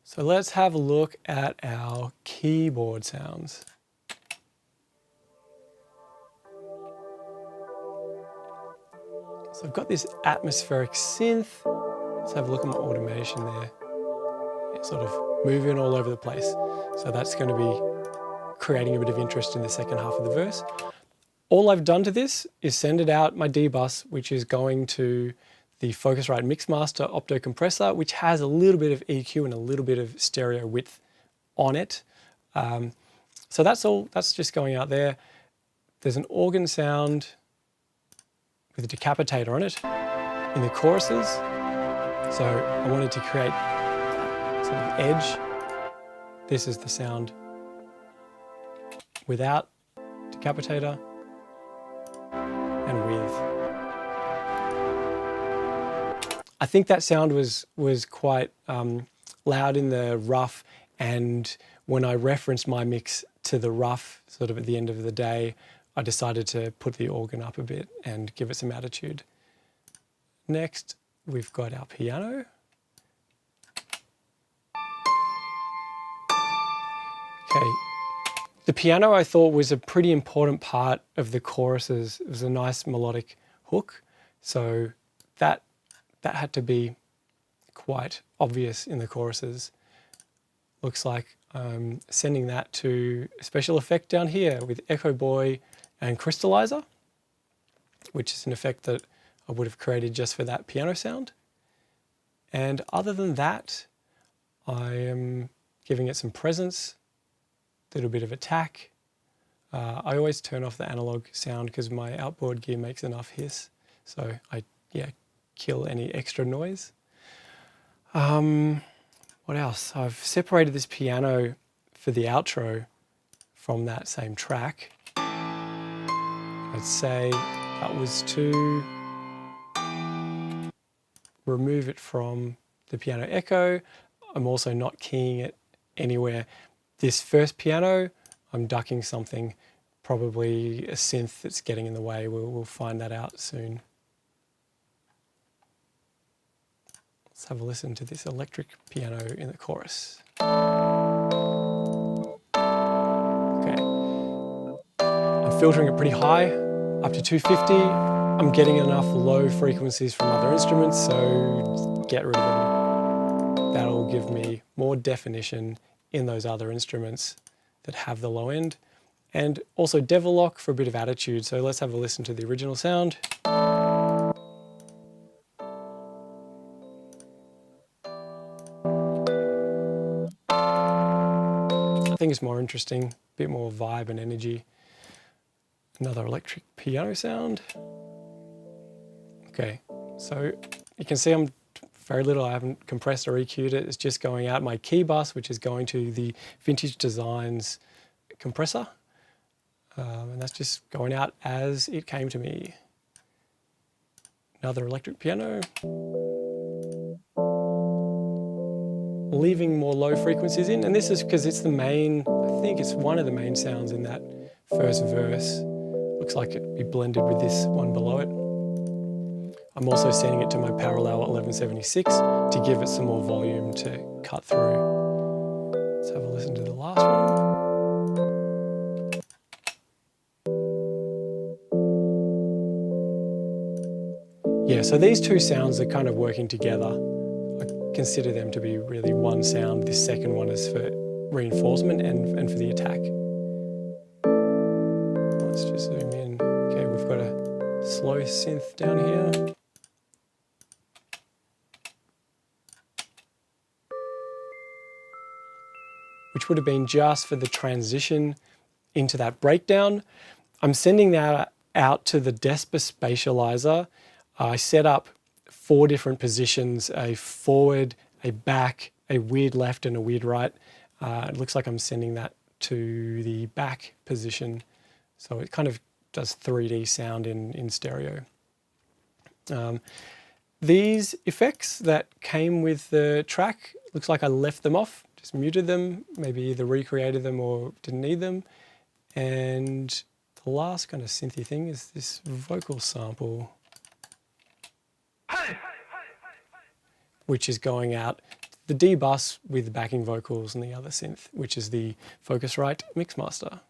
So let's have a look at our keyboard sounds. So I've got this atmospheric synth. Let's have a look at my automation there. It's sort of moving all over the place. So that's going to be creating a bit of interest in the second half of the verse. All I've done to this is send it out my D bus, which is going to the Focusrite Mixmaster Opto Compressor, which has a little bit of EQ and a little bit of stereo width on it. So that's all, that's just going out there. There's an organ sound with a decapitator on it in the choruses. So I wanted to create sort of edge. This is the sound without decapitator and with. I think that sound was quite loud in the rough, and when I referenced my mix to the rough sort of at the end of the day, I decided to put the organ up a bit and give it some attitude. Next, we've got our piano. Okay, the piano I thought was a pretty important part of the choruses. It was a nice melodic hook, so that had to be quite obvious in the choruses. Looks like I'm sending that to a special effect down here with Echo Boy and Crystallizer, which is an effect that I would have created just for that piano sound. And other than that, I am giving it some presence, a little bit of attack. I always turn off the analog sound because my outboard gear makes enough hiss. So I kill any extra noise. What else? I've separated this piano for the outro from that same track. I'd say that was to remove it from the piano echo. I'm also not keying it anywhere. This first piano, I'm ducking something, probably a synth that's getting in the way. We'll find that out soon. Let's have a listen to this electric piano in the chorus. Okay, I'm filtering it pretty high, up to 250. I'm getting enough low frequencies from other instruments, so get rid of them. That'll give me more definition in those other instruments that have the low end. And also Devil Lock for a bit of attitude. So let's have a listen to the original sound. I think it's more interesting, a bit more vibe and energy. Another electric piano sound. Okay, so you can see I'm very little, I haven't compressed or EQ'd it. It's just going out my key bus, which is going to the Vintage Designs compressor. And that's just going out as it came to me. Another electric piano. Leaving more low frequencies in, and this is because it's the main, I think it's one of the main sounds in that first verse. Looks like it'd be blended with this one below it. I'm also sending it to my parallel 1176 to give it some more volume to cut through. Let's have a listen to the last one. Yeah, so these two sounds are kind of working together. Consider them to be really one sound. This second one is for reinforcement and for the attack. Let's just zoom in. Okay, we've got a slow synth down here. Which would have been just for the transition into that breakdown. I'm sending that out to the Despa Spatializer. I set up 4 different positions, a forward, a back, a weird left and a weird right. It looks like I'm sending that to the back position. So it kind of does 3D sound in stereo. These effects that came with the track, looks like I left them off, just muted them, maybe either recreated them or didn't need them. And the last kind of synthy thing is this vocal sample, which is going out the D bus with backing vocals and the other synth, which is the Focusrite Mixmaster.